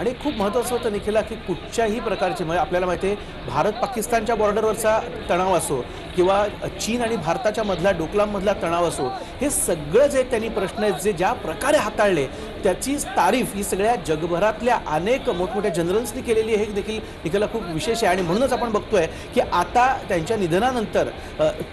आणि खूप महत्त्वाचं होतं निखिला की कुठच्याही प्रकारचे म्हणजे आपल्याला माहिती आहे भारत पाकिस्तानच्या बॉर्डरवरचा तणाव असो किंवा चीन आणि भारताच्या मधला डोकलाममधला तणाव असो, हे सगळं जे त्यांनी प्रश्न आहेत जे ज्या प्रकारे हाताळले त्याची तारीफ ही सगळ्या जगभरातल्या अनेक मोठमोठ्या जनरल्सनी केलेली आहे, हे देखील निखिला खूप विशेष आहे। आणि म्हणूनच आपण बघतोय की आता त्यांच्या निधनानंतर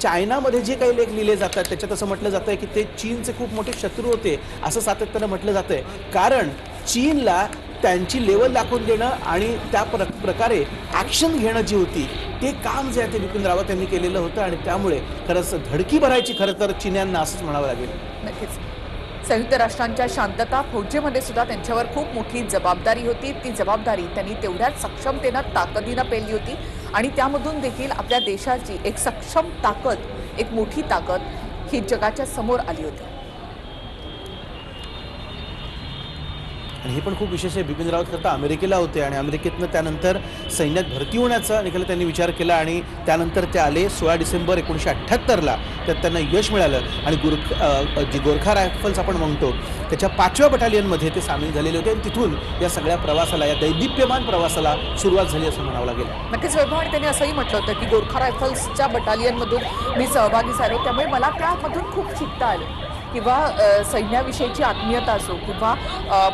चायनामध्ये जे काही लेख लिहिले जातात त्याच्यात असं म्हटलं जातं की ते चीनचे खूप मोठे शत्रू होते असं सातत्यानं म्हटलं जातंय, कारण चीनला त्यांची लेवल दाखवून देणं आणि त्या प्रकारे ॲक्शन घेणं जी होती ते काम जे आहे ते बिपिन रावत यांनी केलेलं होतं आणि त्यामुळे खरंच धडकी भरायची खरं तर चीन्यांना असंच म्हणावं लागेल। नक्कीच संयुक्त राष्ट्रांच्या शांतता फौजेमध्ये सुद्धा त्यांच्यावर खूप मोठी जबाबदारी होती। ती जबाबदारी त्यांनी तेवढ्याच सक्षमतेनं ताकदीनं पेलली होती आणि त्यामधून देखील आपल्या देशाची एक सक्षम ताकद, एक मोठी ताकद ही जगाच्या समोर आली होती। आणि हे पण खूप विशेष आहे, बिपिन रावत करता अमेरिकेला होते आणि अमेरिकेतनं त्यानंतर सैन्यात भरती होण्याचा निखिल त्यांनी विचार केला आणि त्यानंतर ते आले 16 डिसेंबर 1978ला त्यात त्यांना यश मिळालं आणि जी गोरखा रायफल्स आपण म्हणतो त्याच्या 5व्या बटालियनमध्ये ते सामील झालेले होते आणि तिथून या सगळ्या प्रवासाला, या दैदिप्यमान प्रवासाला सुरुवात झाली असं म्हणावं लागेल। नक्कीच वैभव, आणि त्यांनी असंही म्हटलं होतं की गोरखा रायफल्सच्या बटालियनमधून मी सहभागी झालो त्यामुळे मला त्यामधून खूप शिकता आलं किंवा सैन्याविषयीची आत्मीयता असो किंवा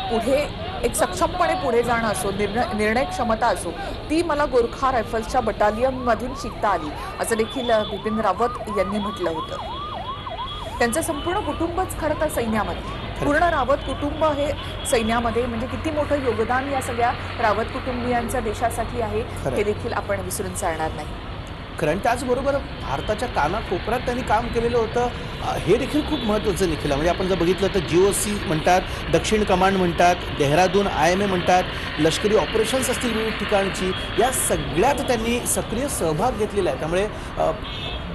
पुढे एक सक्षमपणे पुढे जाणं असो, निर्णय क्षमता असो, ती मला गोरखा रायफल्सच्या बटालियनमधून शिकता आली असं देखील बिपिन रावत यांनी म्हटलं होतं। त्यांचं संपूर्ण कुटुंबच खरं तर सैन्यामध्ये, पूर्ण रावत कुटुंब हे सैन्यामध्ये, म्हणजे किती मोठं योगदान या सगळ्या रावत कुटुंबियांच्या देशासाठी आहे हे देखील आपण विसरून चालणार नाही। कारण त्याचबरोबर भारताच्या कानाकोपऱ्यात त्यांनी काम केलेलं होतं, हे देखील खूप महत्त्वाचं निखिला। म्हणजे आपण जर बघितलं तर GOC म्हणतात, दक्षिण कमांड म्हणतात, देहरादून IMA म्हणतात, लष्करी ऑपरेशन्स असतील विविध ठिकाणची, या सगळ्यात त्यांनी सक्रिय सहभाग घेतलेला आहे। त्यामुळे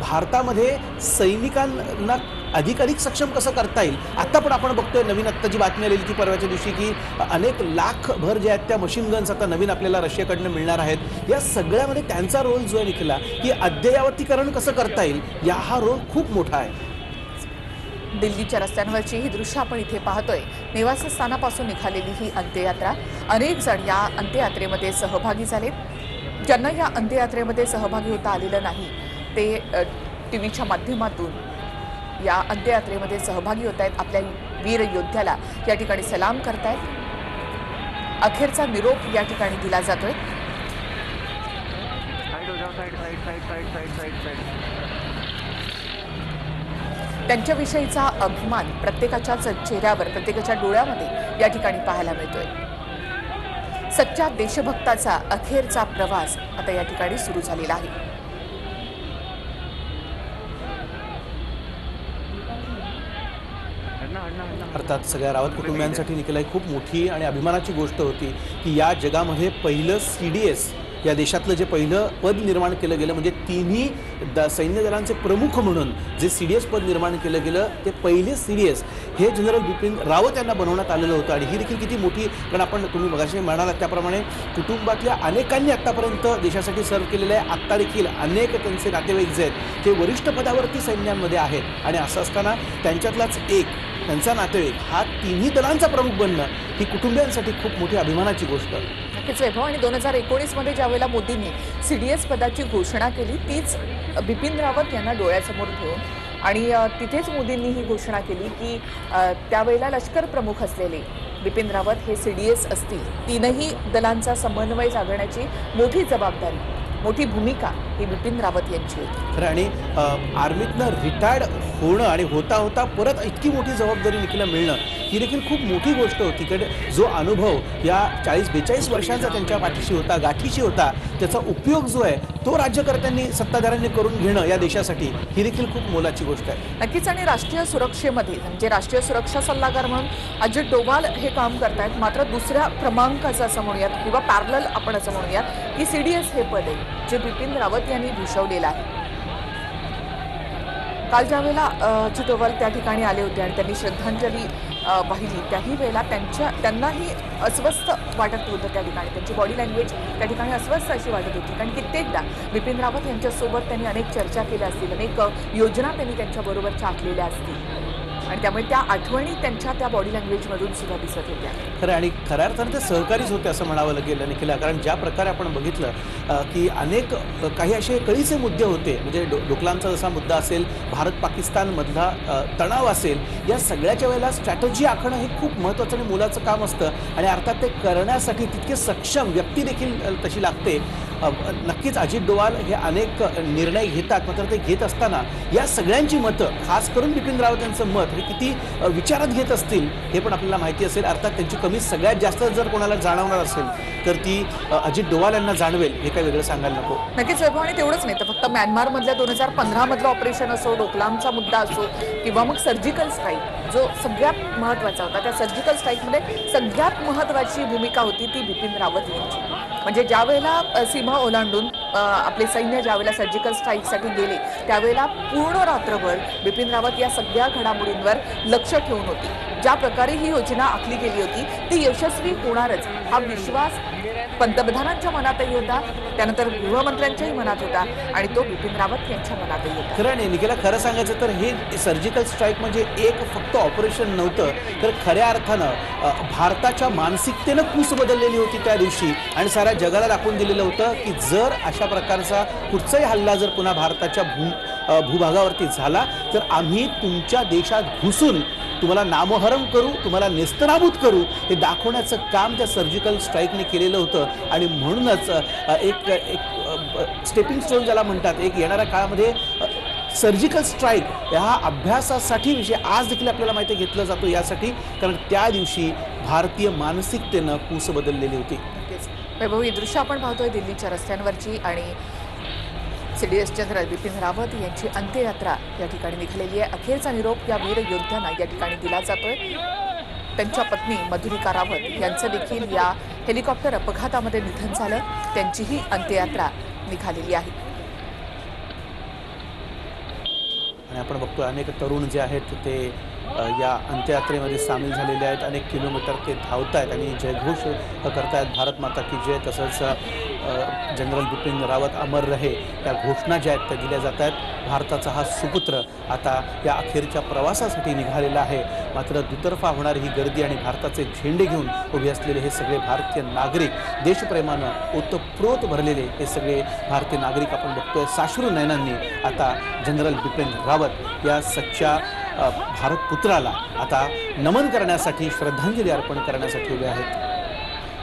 भारतामध्ये सैनिकांना अधिकाधिक सक्षम कसं करता येईल, आत्ता पण आपण बघतोय नवीन आत्ता जी बातमी आलेली ती परवाच्या दिवशी की अनेक लाखभर जे आहेत त्या मशीन गन्स आता नवीन आपल्याला रशियाकडनं मिळणार आहेत। या सगळ्यामध्ये त्यांचा रोल जो आहे निखिला की अद्ययावतीकरण कसं करता येईल, हा रोल खूप मोठा आहे। दिल्लीच्या रस्त्यांवरची ही दृश्य आपण इथे पाहतोय। निवासस्थानापासून निघालेली ही अंत्ययात्रा, अनेक जण या अंत्ययात्रेमध्ये सहभागी झालेत। ज्यांना या अंत्ययात्रेमध्ये सहभागी होता आलेलं नाही ते टीव्हीच्या माध्यमातून या अंत्ययात्रेमध्ये सहभागी होत आहेत, आपल्या वीर योद्ध्याला या ठिकाणी सलाम करतायत, अखेरचा निरोप या ठिकाणी दिला जातोय। त्यांच्याविषयीचा अभिमान प्रत्येकाच्याच चेहऱ्यावर, प्रत्येकाच्या डोळ्यामध्ये या ठिकाणी पाहायला मिळतोय। सच्चा देशभक्ताचा अखेरचा प्रवास आता या ठिकाणी सुरू झालेला आहे। अर्थात सगळ्या रावत कुटुंबियांसाठी निखिल खूप मोठी आणि अभिमानाची गोष्ट होती की या जगामध्ये पहिलं CDS या देशातलं जे पहिलं पद निर्माण केलं गेलं, म्हणजे तिन्ही सैन्य दलांचे प्रमुख म्हणून जे CDS पद निर्माण केलं गेलं ते पहिले CDS हे जनरल बिपिन रावत यांना बनवण्यात आलेलं होतं। आणि ही देखील किती मोठी, कारण आपण तुम्ही मगाशी म्हणालात त्याप्रमाणे कुटुंबातल्या अनेकांनी आत्तापर्यंत देशासाठी सर्व केलेलं आहे। आत्ता देखील अनेक त्यांचे नातेवाईक जे आहेत ते वरिष्ठ पदावरती सैन्यांमध्ये आहेत आणि असं असताना त्यांच्यातलाच एक त्यांचा नातेवाईक हा तिन्ही दलांचा प्रमुख बनणं ही कुटुंबियांसाठी खूप मोठी अभिमानाची गोष्ट आहे। नक्कीच वैभव, आणि 2019 मध्ये ज्यावेळेला मोदींनी CDS पदाची घोषणा केली तीच बिपिन रावत यांना डोळ्यासमोर ठेवून आणि तिथेच मोदींनी ही घोषणा केली की त्यावेळेला लष्कर प्रमुख असलेले बिपिन रावत हे CDS असतील, तीनही दलांचा समन्वय साधण्याची मोठी जबाबदारी, मोठी भूमिका ही बिपिन रावत यांची होती। खरं, आणि आर्मीतनं रिटायर्ड होणं आणि होता होता परत इतकी मोठी जबाबदारी निखिला मिळणं ही देखील खूप मोठी गोष्ट होती। कारण जो अनुभव या 40-42 वर्षांचा त्यांच्या पाठीशी होता, गाठीशी होता, त्याचा उपयोग जो आहे तो राज्यकर्त्यांनी, सत्ताधाऱ्यांनी करून घेणं या देशासाठी ही देखील खूप मोलाची गोष्ट आहे। नक्कीच, आणि राष्ट्रीय सुरक्षेमध्ये म्हणजे राष्ट्रीय सुरक्षा सल्लागार म्हणून अजित डोवाल हे काम करतायत, मात्र दुसऱ्या क्रमांकाचं असं म्हणूयात किंवा पॅरलल आपण असं म्हणूयात की CDS हे पद आहे जे बिपिन रावत यांनी भूषवलेलं आहे। काल ज्यावेळेला अजित डोवाल त्या ठिकाणी आले होते आणि त्यांनी श्रद्धांजली वाहिली त्याही वेळेला त्यांनाही अस्वस्थ वाटत होतं, त्या ठिकाणी त्यांची बॉडी लँग्वेज त्या ठिकाणी अस्वस्थ अशी वाटत होती, कारण कित्येकदा बिपिन रावत यांच्यासोबत त्यांनी अनेक चर्चा केल्या असतील, अनेक योजना त्यांनी त्यांच्याबरोबरच्या आखलेल्या असतील, आणि त्यामुळे त्या आठवणी त्यांच्या त्या बॉडी लँग्वेजमधून सुद्धा दिसत होत्या. खरं आणि खऱ्या अर्थानं ते सहकारीच होते असं म्हणावं लागेल निखिला. कारण ज्या प्रकारे आपण बघितलं की अनेक काही असे कळीचे मुद्दे होते, म्हणजे डोकलामचा जसा मुद्दा असेल, भारत पाकिस्तानमधला तणाव असेल, या सगळ्याच्या वेळेला स्ट्रॅटजी आखणं हे खूप महत्त्वाचं आणि मोलाचं काम असतं आणि अर्थात ते करण्यासाठी तितके सक्षम व्यक्ती देखील तशी लागते. नक्कीच अजित डोवाल हे अनेक निर्णय घेतात, मात्र ते घेत असताना या सगळ्यांची मतं, खास करून बिपिन रावत यांचं मत हे किती विचारात घेत असतील हे पण आपल्याला माहिती असेल. अर्थात त्यांची कमी सगळ्यात जास्त जर कोणाला जाणवणार असेल तर ती अजित डोवाल यांना जाणवेल, हे काही वेगळं सांगायला नको. नक्कीच वैभव, आणि तेवढंच नाही तर फक्त म्यानमारमधल्या 2015 मधलं ऑपरेशन असो, डोकलामचा मुद्दा असो, किंवा मग सर्जिकल स्ट्राईक जो सगळ्यात महत्त्वाचा होता, त्या सर्जिकल स्ट्राईकमध्ये सगळ्यात महत्त्वाची भूमिका होती ती बिपिन रावत यांची. म्हणजे ज्या वेळेला सीमा ओलांडून आपले सैन्य ज्यावेळेला सर्जिकल स्ट्राईकसाठी गेले त्यावेळेला पूर्ण रात्रभर बिपिन रावत या सगळ्या घडामोडींवर लक्ष ठेवून होती. ज्या प्रकारे ही योजना आखली गेली होती ती यशस्वी होणारच हा विश्वास पंतप्रधानांच्या मनातही होता, त्यानंतर गृहमंत्र्यांच्याही मनात होता आणि तो बिपिन रावत यांच्या मनातही होता. खरं नाही निखिला, खरं सांगायचं तर हे सर्जिकल स्ट्राईक म्हणजे एक फक्त ऑपरेशन नव्हतं, तर खऱ्या अर्थानं भारताच्या मानसिकतेनं कूस बदललेली होती त्या दिवशी आणि साऱ्या जगाला दाखवून दिलेलं होतं की जर अशा प्रकारचा कुठचाही हल्ला जर पुन्हा भारताच्या भूभागावरती झाला तर आम्ही तुमच्या देशात घुसून तुम्हाला नामोहरम करू, तुम्हाला नेस्तनाबूत करू, हे दाखवण्याचं काम त्या सर्जिकल स्ट्राईकने केलेलं होतं. आणि म्हणूनच एक स्टेपिंग स्टोन ज्याला म्हणतात, एक येणाऱ्या काळामध्ये सर्जिकल स्ट्राईक ह्या अभ्यासासाठी विषय आज देखील आपल्याला माहिती घेतलं जातो यासाठी, कारण त्या दिवशी भारतीय मानसिकतेनं कूस बदललेली होती. वैभव, ही दृश्य आपण पाहतोय दिल्लीच्या रस्त्यांवरची आणि CDS जनरल बिपिन रावत यांची अंत्ययात्रा या ठिकाणी निघालेली आहे. अखेरचा निरोप या वीर योद्ध्यांना या ठिकाणी दिला जातोय. त्यांच्या पत्नी मधुरिका रावत यांचं देखील या हेलिकॉप्टर अपघातामध्ये निधन झालं, त्यांचीही अंत्ययात्रा निघालेली आहे. आणि आपण बघतो अनेक तरुण जे आहेत ते या अंत्ययात्रेमध्ये सामील झालेले आहेत. अनेक किलोमीटर ते धावत आहेत आणि जयघोष करतायत, भारत माता की जय. तसंच जनरल बिपिन रावत अमर रहे या घोषणा ज्या आहेत त्या दिल्या जात आहेत. भारताचा हा सुपुत्र आता या अखेरच्या प्रवासासाठी निघालेला आहे. मात्र दुतर्फा होणारी ही गर्दी आणि भारताचे झेंडे घेऊन उभे असलेले हे सगळे भारतीय नागरिक, देशप्रेमानं ओतप्रोत भरलेले हे सगळे भारतीय नागरिक आपण बघतोय साश्रू नयनांनी आता जनरल बिपिन रावत या सच्च्या भारतपुत्राला आता नमन करण्यासाठी, श्रद्धांजली अर्पण करण्यासाठी उभे आहेत.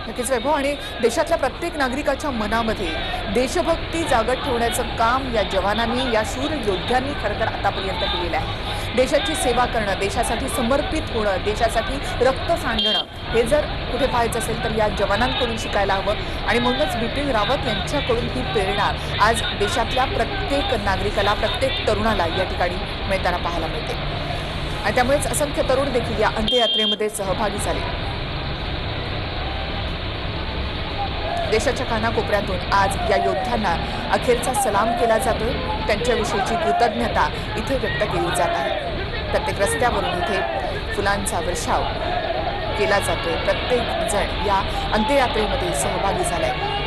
नक्कीच वैभव, आणि देशातल्या प्रत्येक नागरिकाच्या मनामध्ये देशभक्ती जागत ठेवण्याचं काम या जवानांनी, या शूर योद्ध्यांनी खरं तर आतापर्यंत केलेलं आहे. देशाची सेवा करणं, देशासाठी समर्पित होणं, देशासाठी रक्त सांडणं, हे जर कुठे पाहायचं असेल तर या जवानांकडून शिकायला हवं. आणि म्हणूनच बिपिन रावत यांच्याकडून ही प्रेरणा आज देशातल्या प्रत्येक नागरिकाला, प्रत्येक तरुणाला या ठिकाणी मिळताना पाहायला मिळते. आणि त्यामुळेच असंख्य तरुण देखील या अंत्ययात्रेमध्ये सहभागी झाले. देशाच्या कानाकोपऱ्यातून आज या योद्ध्यांना अखेरचा सलाम केला जातोय. त्यांच्याविषयीची कृतज्ञता इथे व्यक्त केली जात आहे. प्रत्येक रस्त्यावरून इथे फुलांचा वर्षाव केला जातोय. प्रत्येक जण या अंत्ययात्रेमध्ये सहभागी झालाय.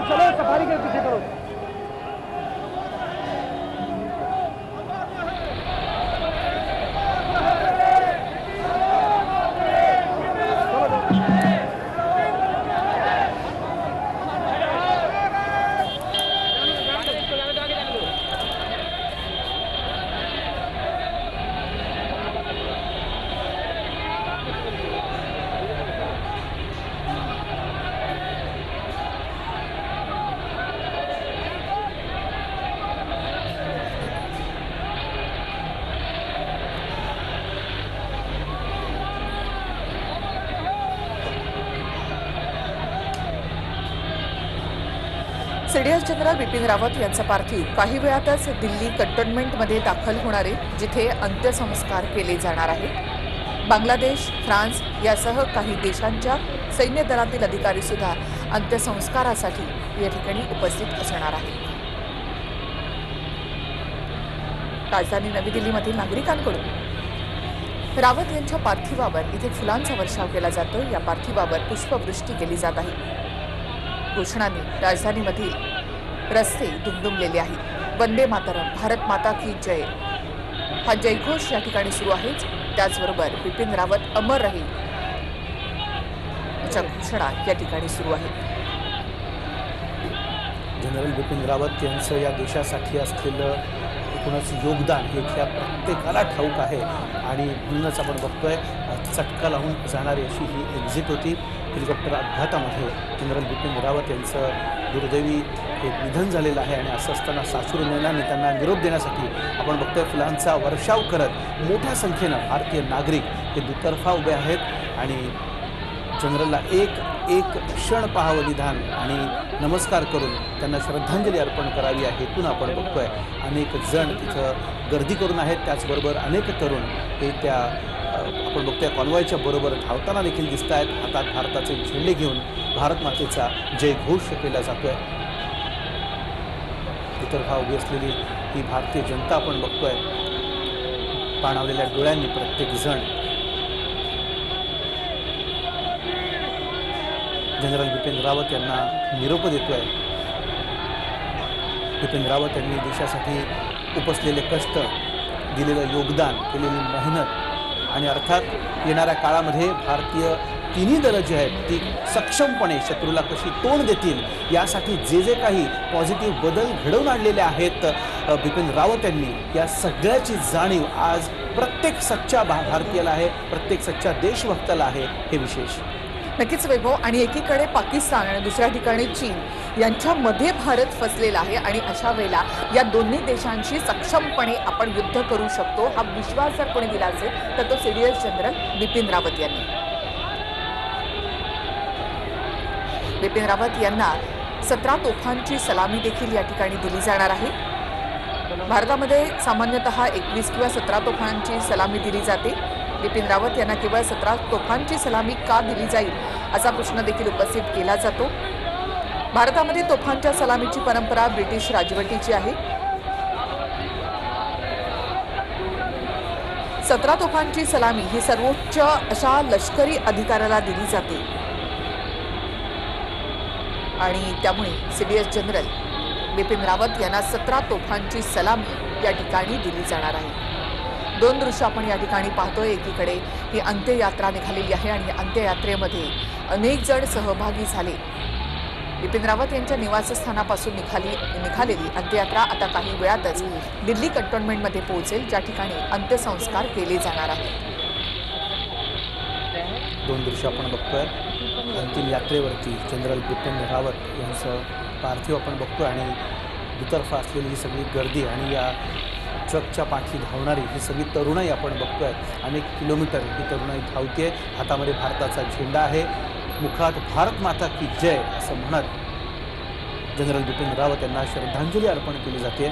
चलो सफारी के पीछे करो. CDS जनरल बिपिन रावत यांचा पार्थिव काही वेळातच दिल्ली कंटोन्मेंटमध्ये दाखल होणार आहे, जिथे अंत्यसंस्कार केले जाणार आहेत. बांगलादेश, फ्रान्स यासह काही देशांच्या सैन्य दलातील अधिकारी सुद्धा अंत्यसंस्कारासाठी या ठिकाणी उपस्थित असणार आहेत. राजधानी नवी दिल्लीमधील नागरिकांकडून रावत यांच्या पार्थिवावर इथे फुलांचा वर्षाव केला जातो। या पार्थिवावर पुष्पवृष्टी केली जात आहे। घोषणांनी राजधानीमधील रस्ते दुमदुमलेले आहेत। वंदे मातरम, भारत माता की जय हा जयघोष या ठिकाणी सुरू आहे। त्याचबरोबर बिपिन रावत अमर रहे याच्या घोषणा या ठिकाणी सुरू आहेत। जनरल बिपिन रावत यांचं या देशासाठी असलेलं एकूणच योगदान हे इथल्या प्रत्येकाला ठाऊक आहे आणि म्हणूनच आपण बघतोय चटका लावून जाणारी अशी ही एक्झिट होती। हेलिकॉप्टर अपघातामध्ये जनरल बिपिन रावत यांचं दुर्दैवी एक निधन झालेलं आहे आणि असं असताना सासुर नयनांनी त्यांना निरोप देण्यासाठी आपण बघतोय फुलांचा वर्षाव करत मोठ्या संख्येनं भारतीय नागरिक हे दुतर्फा उभे आहेत आणि जनरलला एक क्षण पाहावं निधान आणि नमस्कार करून त्यांना श्रद्धांजली अर्पण करावी आहे हेतून आपण बघतोय अनेक जण तिथं गर्दी करून आहेत। त्याचबरोबर अनेक तरुण हे त्या आपण बघतोय कॉन्वॉयच्या बरोबर धावताना देखील दिसत आहेत। हातात भारताचे झेंडे घेऊन भारत मातेचा जयघोष केला जातोय। दुतर्फा उभी असलेली ही भारतीय जनता आपण बघतोय पाणावलेल्या डोळ्यांनी प्रत्येक जण जनरल बिपिन रावत यांना निरोप देतोय। बिपिन रावत यांनी देशासाठी उपसलेले कष्ट, दिलेलं योगदान, केलेली मेहनत आणि अर्थात येणाऱ्या काळामध्ये भारतीय तिन्ही दलं जी आहेत ती सक्षमपणे शत्रूला कशी तोंड देतील यासाठी जे जे काही पॉझिटिव्ह बदल घडवून आणलेले आहेत बिपिन रावत यांनी, या सगळ्याची जाणीव आज प्रत्येक सच्चा भारतीयाला आहे, प्रत्येक सच्चा देशभक्ताला आहे। हे विशेष नक्कीच वैभव। आणि एकीकडे पाकिस्तान आणि दुसऱ्या ठिकाणी चीन यांच्यामध्ये भारत फसलेला आहे आणि अशा वेळेला या दोन्ही देशांशी सक्षमपणे आपण युद्ध करू शकतो हा विश्वास जर कोणी दिला असेल तर तो सीडीएस जनरल बिपिन रावत यांनी। बिपिन रावत यांना 17 तोफांची सलामी देखील या ठिकाणी दिली जाणार आहे। भारतामध्ये सामान्यतः 21 किंवा 17 तोफांची सलामी दिली जाते। बिपिन रावत यांना केवळ 17 तोफांची सलामी का दिली जाईल असा प्रश्न देखील उपस्थित केला जातो। भारतामध्ये तोफांच्या सलामीची परंपरा ब्रिटिश राजवटीची आहे। 17 तोफांची सलामी ही सर्वोच्च अशा लष्करी अधिकाऱ्याला दिली जाते आणि त्यामुळे सीडीएस जनरल बिपिन रावत यांना 17 तोफांची सलामी या ठिकाणी दिली जाणार आहे। दोन दृश्य आपण या ठिकाणी पाहतोय। एकीकडे ही अंत्ययात्रा निघालेली आहे आणि अंत्ययात्रेमध्ये अनेक जण सहभागी झाले। बिपिन रावत यांच्या निवासस्थानापासून निघालेली अंत्ययात्रा आता काही वेळातच दिल्ली कंटोन्मेंटमध्ये पोहोचेल, ज्या ठिकाणी अंत्यसंस्कार केले जाणार आहेत। दोन दृश्य आपण बघतोय। अंतिम यात्रेवरती जनरल बिपिन रावत यांचं पार्थिव आपण बघतोय आणि दुतर्फा असलेली ही सगळी गर्दी आणि या ट्रकच्या पाठी धावणारी ही सगळी तरुणाई आपण बघतोय। अनेक किलोमीटर ही तरुणाई धावते, हातामध्ये भारताचा झेंडा आहे, मुखात भारत माता की जय असं म्हणत जनरल बिपिन रावत यांना श्रद्धांजली अर्पण केली जाते।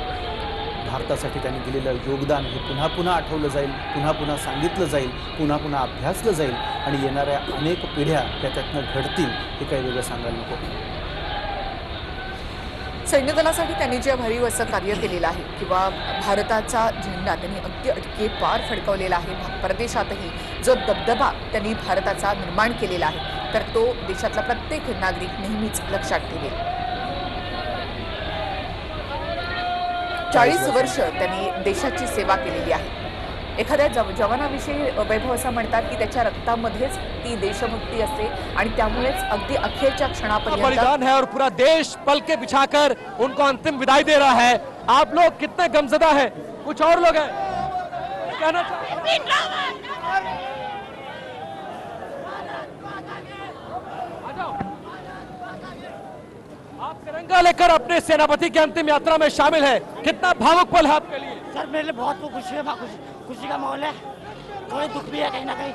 भारतासाठी त्यांनी दिलेलं योगदान हे पुन्हा पुन्हा आठवलं जाईल, पुन्हा पुन्हा सांगितलं जाईल, पुन्हा पुन्हा अभ्यासलं जाईल आणि येणाऱ्या अनेक पिढ्या त्यातनं घडतील हे काही वेगळं सांगायला नको। सैन्य दलासाठी त्यांनी जे भरीव असं कार्य केलेलं आहे किंवा भारताचा झेंडा त्यांनी अगदी अटके पार फडकवलेला आहे, परदेशातही जो दबदबा त्यांनी भारताचा निर्माण केलेला आहे तर तो देशातला प्रत्येक नागरिक नेहमीच लक्षात ठेवेल। 40 वर्ष त्यांनी देशाची सेवा केलेली आहे। एखाद्या जवानाविषयी वैभव असं म्हणतात की त्याच्या रक्तामध्येच ती देशभक्ती असते आणि त्यामुळेच अगदी अखेरच्या क्षणापर्यंत बलिदान है और पूरा देश पलके बिछाकर उनको अंतिम विदाई दे रहा है। आप लोग कितने गमजदा है? कुछ और लोग हैं कहना आप तिरंगा लेकर अपने सेनापति की अंतिम यात्रा में शामिल है, कितना भावुक पल है आपके लिए? सर मेरे लिए बहुत खुशी है, खुशी का माहौल है, थोड़ी दुख भी है कहीं ना कहीं,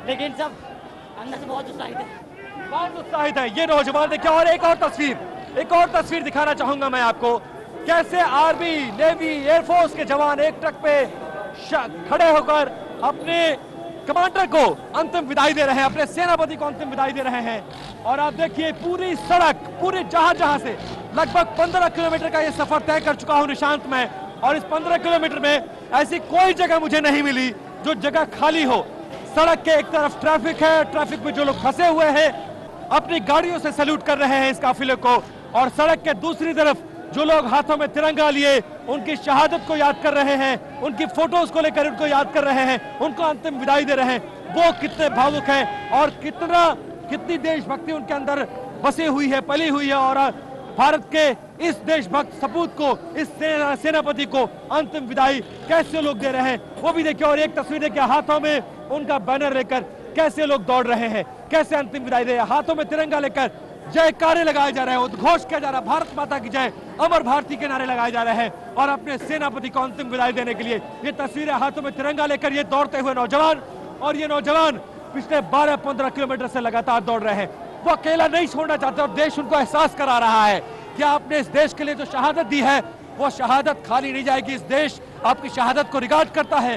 लेकिन सब अंदर से बहुत उत्साहित है। बहुत उत्साहित है ये नौजवान। देखिए और एक और तस्वीर दिखाना चाहूंगा मैं आपको, कैसे आर्मी, नेवी, एयरफोर्स के जवान एक ट्रक पे खड़े होकर अपने कमांडर को अंतिम विदाई दे रहे हैं, अपने सेनापति को अंतिम विदाई दे रहे हैं। और आप देखिए पूरी सड़क, पूरे जहां से लगभग 15 किलोमीटर का ये सफर तय कर चुका हूं निशांत में, और इस 15 किलोमीटर में ऐसी कोई जगह मुझे नहीं मिली जो जगह खाली हो। सड़क के एक तरफ ट्रैफिक है, ट्रैफिक में जो लोग फंसे हुए हैं अपनी गाड़ियों से सैल्यूट कर रहे हैं इस काफिले को, और सड़क के दूसरी तरफ जो लोग हाथों में तिरंगा लिए उनकी शहादत को याद कर रहे हैं, उनकी फोटोज को लेकर उनको याद कर रहे हैं, उनको अंतिम विदाई दे रहे हैं। वो कितने भावुक हैं और कितनी देशभक्ति उनके अंदर बसी हुई है, पली हुई है, और भारत के इस देशभक्त सपूत को, इस सेनापति को अंतिम विदाई कैसे लोग दे रहे हैं वो भी देखिए। और एक तस्वीर देखिए, हाथों में उनका बैनर लेकर कैसे लोग दौड़ रहे हैं, कैसे अंतिम विदाई दे रहे हैं, हाथों में तिरंगा लेकर जयकारे लगाए जा रहे हैं, उद्घोष किया जा रहा है, भारत माता की जय, अमर भारती के नारे लगाए जा रहे हैं, और अपने सेनापति को अंतिम विदाई देने के लिए ये तस्वीरें हाथों में तिरंगा लेकर ये दौड़ते हुए नौजवान, और ये नौजवान पिछले 12-15 किलोमीटर से लगातार दौड़ रहे हैं। वो अकेला नहीं छोड़ना चाहते और देश उनको एहसास करा रहा है कि आपने इस देश के लिए जो शहादत दी है वो शहादत खाली नहीं जाएगी। इस देश आपकी शहादत को रिगार्ड करता है,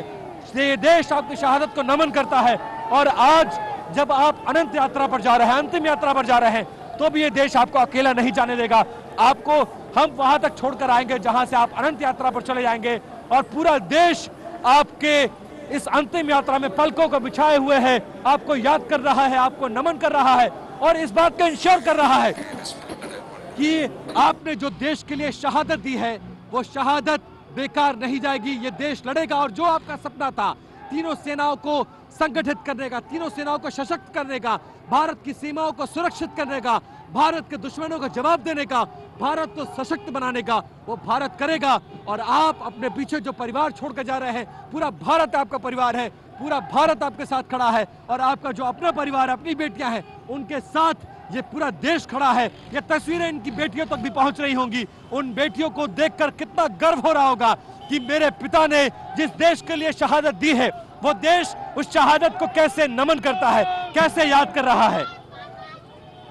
ये देश आपकी शहादत को नमन करता है। और आज जब आप अनंत यात्रा पर जा रहे हैं, अंतिम यात्रा पर जा रहे हैं, तो भी ये देश आपको अकेला नहीं जाने देगा। आपको हम वहां तक छोड़कर आएंगे जहां से आप अनंत यात्रा पर चले जाएंगे, और पूरा देश आपके इस अंतिम यात्रा में पलकों को बिछाए हुए है, आपको याद कर रहा है, आपको नमन कर रहा है, और इस बात का इंश्योर कर रहा है कि आपने जो देश के लिए शहादत दी है वो शहादत बेकार नहीं जाएगी। ये देश लड़ेगा, और जो आपका सपना था तीनों सेनाओं को संगठित करने का, तीनों सेनाओं को सशक्त करने का, भारत की सीमाओं को सुरक्षित करने का, भारत के दुश्मनों का जवाब देने का, भारत को सशक्त बनाने का, वो भारत करेगा। और आप अपने पीछे जो परिवार छोड़कर जा रहे हैं, पूरा भारत आपका परिवार है, पूरा भारत आपके साथ खड़ा है, और आपका जो अपना परिवार, अपनी बेटियां हैं, उनके साथ ये पूरा देश खड़ा है। ये तस्वीरें इनकी बेटियों तक भी पहुंच रही होंगी। उन बेटियों को देखकर कितना गर्व हो रहा होगा कि मेरे पिता ने जिस देश के लिए शहादत दी है वो देश उस शहादत को कैसे नमन करता है, कैसे याद कर रहा है।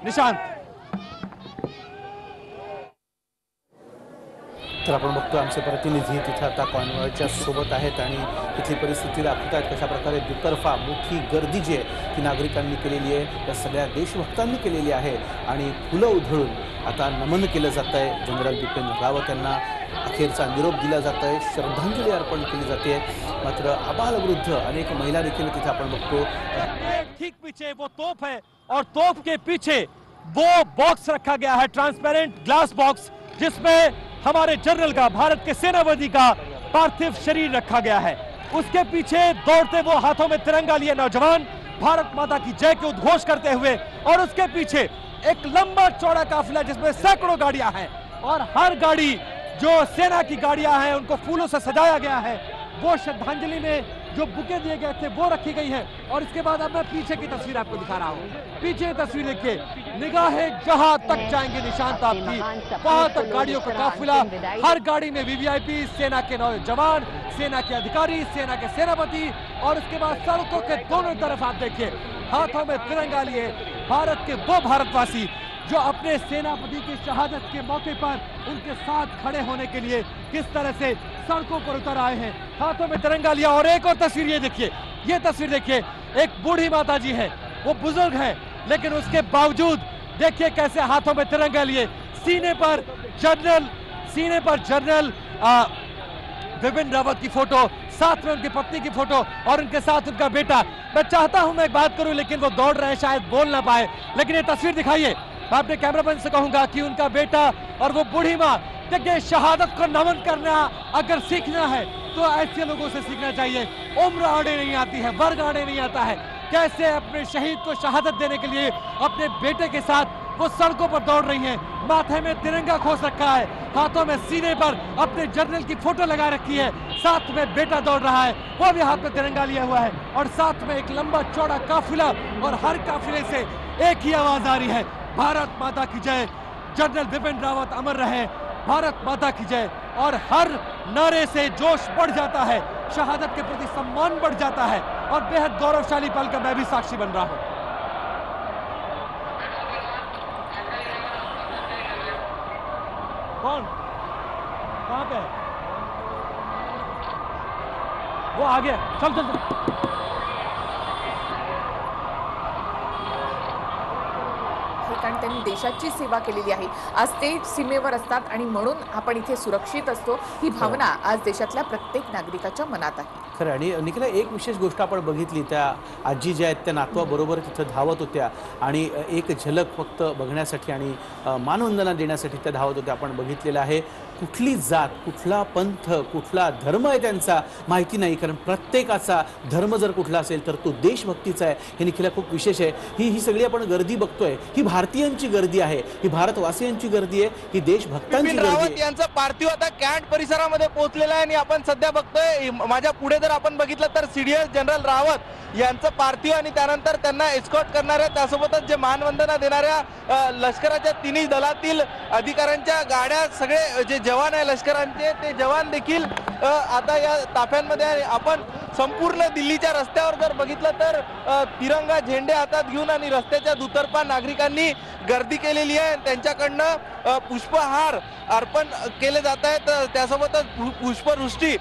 निशांत, तर आपण बघतो आमचे प्रतिनिधी तिथे आता कॉन्वॉयच्या सोबत आहेत आणि तिथली परिस्थिती दाखवत आहेत कशा प्रकारे दुतर्फा मोठी गर्दी जी आहे ती नागरिकांनी केलेली आहे, त्या सगळ्या देशभक्तांनी केलेली आहे, आणि फुलं उधळून आता नमन केलं जात आहे। जनरल बिपिन रावत यांना अखेरचा निरोप दिला जात आहे, श्रद्धांजली अर्पण केली जाते। मात्र आबालवृद्ध अनेक महिला देखील तिथे आपण बघतो। ठीक पीछे वो तोप है, और तोप के पीछे वो बॉक्स रखा गया है, ट्रांसपेरेंट ग्लास बॉक्स, जिसमें हमारे जनरल का, भारत के सेनापति का पार्थिव शरीर रखा गया है। उसके पीछे दौड़ते वो हाथों में तिरंगा लिए नौजवान भारत माता की जय के उद्घोष करते हुए, और उसके पीछे एक लंबा चौड़ा काफिला जिसमें सैकड़ों गाड़ियां हैं, और हर गाड़ी जो सेना की गाड़ियां हैं उनको फूलों से सजाया गया है। वो श्रद्धांजलि में जो बुके दिए गए थे वो रखी गई है। और इसके बाद अब मैं पीछे की तस्वीर आपको दिखा रहा हूँ। पीछे तस्वीर देखिए, निगाहें जहां तक जाएंगे निशांत आपकी, वहां तक गाड़ियों का काफिला, हर गाड़ी में वीवीआईपी, सेना के नौजवान, सेना के अधिकारी, सेना के सेनापति, और उसके बाद सड़कों के दोनों तरफ आप देखिए हाथों में तिरंगा लिए भारत के वो भारतवासी जो अपने सेनापति की शहादत के मौके पर उनके साथ खड़े होने के लिए किस तरह से सड़कों पर उतर आए हैं, हाथों में तिरंगा लिया। और एक और तस्वीर ये देखिए, ये तस्वीर देखिए, एक बूढ़ी माता जी है, वो बुजुर्ग है, लेकिन उसके बावजूद देखिए कैसे हाथों में तिरंगा लिए, सीने पर जनरल बिपिन रावत की फोटो, साथ में उनकी पत्नी की फोटो, और उनके साथ उनका बेटा। मैं चाहता हूं मैं एक बात करूं, लेकिन वो दौड़ रहे हैं, शायद बोल ना पाए, लेकिन ये तस्वीर दिखाइए। मैं अपने कैमरामैन से कहूंगा कि उनका बेटा और वो बूढ़ी माँ, देखिए शहादत को नमन करना अगर सीखना है तो ऐसे लोगों से सीखना चाहिए। उम्र आड़े नहीं आती है, वर्ग आड़े नहीं आता है, कैसे अपने शहीद को शहादत देने के लिए अपने बेटे के साथ वो सड़कों पर दौड़ रही हैं, माथे में तिरंगा खोस रखा है, हाथों में सीने पर अपने जनरल की फोटो लगा रखी है, साथ में बेटा दौड़ रहा है, वो भी हाथ में तिरंगा लिया हुआ है, और साथ में एक लंबा चौड़ा काफिला, और हर काफिले से एक ही आवाज आ रही है, भारत माता की जय, जनरल बिपिन रावत अमर रहे, भारत माता की जय। और हर नारे से जोश बढ़ जाता है, शहादत के प्रति सम्मान बढ़ जाता है, और बेहद गौरवशाली पल का मैं भी साक्षी बन रहा हूं। कौन, कहां पे है? वो आ गया, चल चल चल। आहे, कारण त्यांनी देशाची सेवा केलेली आहे. आज ते सीमेवर असतात आणि म्हणून आपण इथे सुरक्षित असतो, ही भावना आज देशातल्या प्रत्येक नागरिकाच्या मनात आहे. खरं. आणि निखिला, एक विशेष गोष्ट आपण बघितली, त्या आजी ज्या आहेत त्या नातवाबरोबर तिथं धावत होत्या आणि एक झलक फक्त बघण्यासाठी आणि मानवंदना देण्यासाठी त्या धावत होत्या. आपण बघितलेलं आहे. कुठली जात, कुठला पंथ, कुठला धर्म आहे त्यांचा माहिती नाही, कारण प्रत्येकाचा धर्म जर कुठला असेल तर तो देशभक्तीचा आहे. हे निखिला खूप विशेष आहे. ही सगळी आपण गर्दी बघतोय, ही भारतीयांची गर्दी आहे, ही भारतवासियांची गर्दी आहे, ही देशभक्तांची बिपिन गर्दी रावत आहे. यांचा पार्थिव आता कॅन्ट परिसरामध्ये पोहोचलेला आहे आणि आपण सध्या बघतोय माझ्या पुढे जर आपण बघितलं तर सीडीएस जनरल रावत यांचं पार्थिव आणि त्यानंतर त्यांना एस्कॉर्ट करणाऱ्या, त्यासोबतच जे मानवंदना देणाऱ्या लष्कराच्या तिन्ही दलातील अधिकाऱ्यांच्या गाड्या, सगळे जे जवान आहे लष्करांचे ते जवान देखील आता या ताफ्यांमध्ये आहे. आपण संपूर्ण दिल्लीच्या रस्त्यावर जर बघितलं तर तिरंगा झेंडे हातात घेऊन आणि रस्त्याच्या दुतर्फा नागरिकांनी गर्दी केलेली आहे. त्यांच्याकडनं पुष्पहार अर्पण केले जात आहेत. त्यासोबतच पुष्पवृष्टी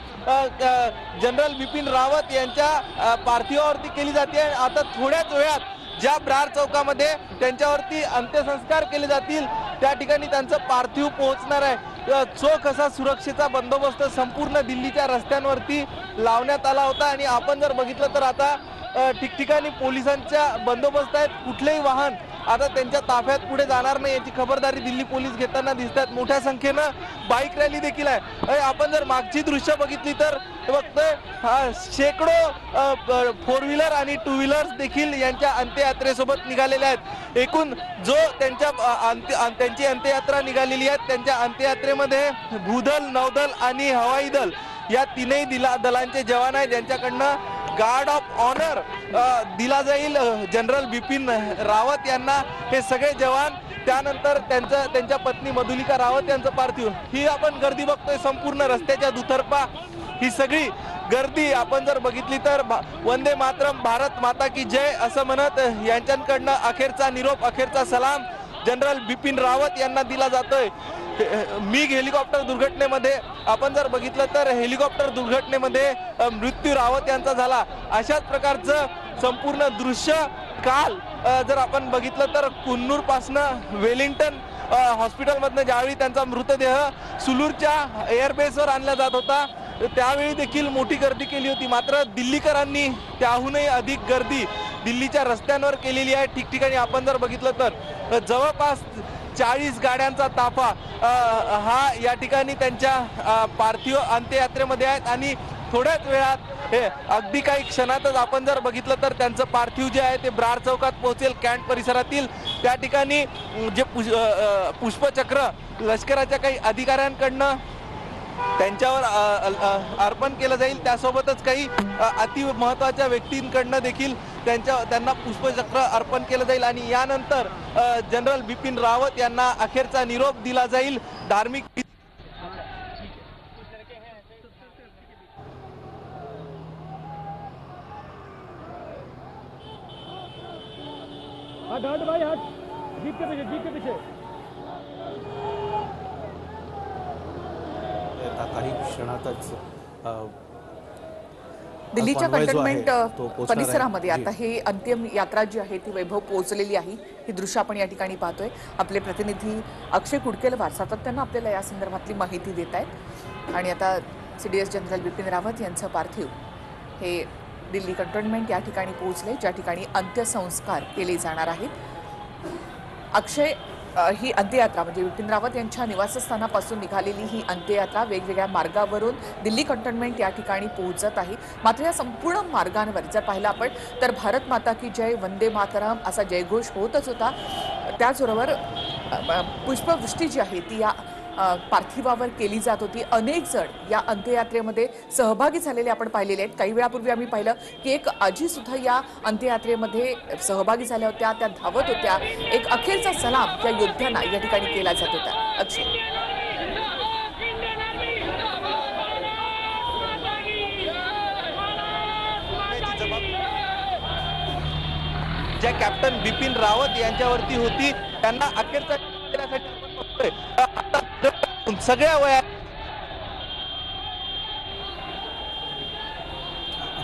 जनरल बिपिन रावत यांच्या पार्थिवावरती केली जाते. आता थोड्याच वेळात ज्या ब्रार चौकामध्ये त्यांच्यावरती अंत्यसंस्कार केले जातील त्या ठिकाणी त्यांचं पार्थिव पोहोचणार आहे. चोख असा सुरक्षेचा बंदोबस्त संपूर्ण दिल्लीच्या रस्त्यांवरती लावण्यात आला होता आणि आपण जर बघितलं तर आता ठिकठिकाणी पोलिसांच्या बंदोबस्त आहेत. कुठलेही वाहन आता त्यांच्या ताफ्यात पुढे जाणार नाही याची खबरदारी दिल्ली पोलीस घेताना दिसतात. मोठ्या संख्येनं बाईक रॅली देखील आहे. आपण जर मागची दृश्य बघितली तर बघतोय शेकडो फोर व्हीलर आणि टू व्हीलर्स देखील यांच्या अंत्ययात्रेसोबत निघालेले आहेत. एकूण जो त्यांची अंत्ययात्रा निघालेली आहे, त्यांच्या अंत्ययात्रेमध्ये भूदल, नौदल आणि हवाई दल या तीनही दलांचे जवान आहेत, ज्यांच्याकडनं गार्ड ऑफ ऑनर दिला जाईल जनरल बिपिन रावत यांना. हे सगळे जवान, त्यानंतर त्यांच्या पत्नी मधुलिका रावत यांचं पार्थिव. ही आपण गर्दी बघतोय संपूर्ण रस्त्याच्या दुतर्फा. ही सगळी गर्दी आपण जर बघितली तर वंदे मातरम, भारत माता की जय असं म्हणत यांच्याकडनं अखेरचा निरोप, अखेरचा सलाम जनरल बिपिन रावत यांना दिला जातोय. मिग हेलिकॉप्टर दुर्घटनेमध्ये आपण जर बघितलं तर हेलिकॉप्टर दुर्घटनेमध्ये मृत्यू रावत यांचा झाला. अशाच प्रकारचं संपूर्ण दृश्य काल जर आपण बघितलं तर कुन्नूर पासनं वेलिंग्टन हॉस्पिटलमधनं ज्यावेळी त्यांचा मृतदेह सुलूरच्या एअरबेसवर आणला जात होता त्यावेळी देखील मोठी गर्दी केली होती. मात्र दिल्लीकरांनी त्याहूनही अधिक गर्दी दिल्लीच्या रस्त्यांवर केलेली आहे. ठिकठिकाणी आपण जर बघितलं तर जवळपास 40 गाड्यांचा ताफा हा या ठिकाणी त्यांच्या पार्थिव अंत्ययात्रेमध्ये आहेत आणि थोड्याच वेळात हे अगदी काही क्षणातच आपण जर बघितलं तर त्यांचं पार्थिव जे आहे ते ब्रार चौकात पोहोचेल. कॅन्ट परिसरातील त्या ठिकाणी जे पुष्पचक्र लष्कराच्या काही अधिकाऱ्यांकडनं त्यांच्यावर अर्पण केलं जाईल. त्यासोबतच काही अति महत्त्वाच्या व्यक्तींकडनं देखील त्यांना पुष्पचक्र अर्पण केलं जाईल आणि यानंतर जनरल बिपिन रावत यांना अखेरचा निरोप दिला जाईल. धार्मिक काही क्षणातच दिल्लीच्या कॉन्व्हॉय जो आहे कंटेनमेंट तो पोहोचणार आहे. परिसरामध्ये जी. आता ही अंतिम यात्रा जी आहे ती वैभव पोहोचलेली आहे. ही दृश्य आपण या ठिकाणी पाहतोय. आपले प्रतिनिधी अक्षय कुडकेलवार सातत्यानं आपल्याला या संदर्भातली माहिती देत आहेत आणि आता सीडीएस जनरल बिपिन रावत यांचं पार्थिव हे दिल्ली कंटेनमेंट या ठिकाणी पोहोचले, ज्या ठिकाणी अंत्यसंस्कार केले जाणार आहेत. अक्षय, ही अंत्ययात्रा म्हणजे बिपिन रावत यांच्या निवासस्थानापासून निघालेली ही अंत्ययात्रा वेगवेगळ्या मार्गावरून दिल्ली कंटेनमेंट या ठिकाणी पोहोचत आहे. मात्र या संपूर्ण मार्गांवर जर पाहिलं आपण तर भारत माता की जय, वंदे मातरम असा जयघोष होतच होता. त्याचबरोबर पुष्पवृष्टी जी आहे ती या पार्थिवावर केली जात होती. अनेक जण या अंत्ययात्रेमध्ये सहभागी झालेले आपण पाहिलेले आहेत. काही वेळापूर्वी आम्ही पाहिलं की एक आजी सुद्धा या अंत्ययात्रेमध्ये सहभागी झाल्या होत्या, त्या धावत होत्या. एक अखेरचा सलाम त्या योद्ध्यांना या ठिकाणी केला जात होता. अक्षय, ज्या कॅप्टन बिपिन रावत यांच्यावरती होती त्यांना अखेरचा देण्यासाठी आपण बघतोय आता सगळ्या वयात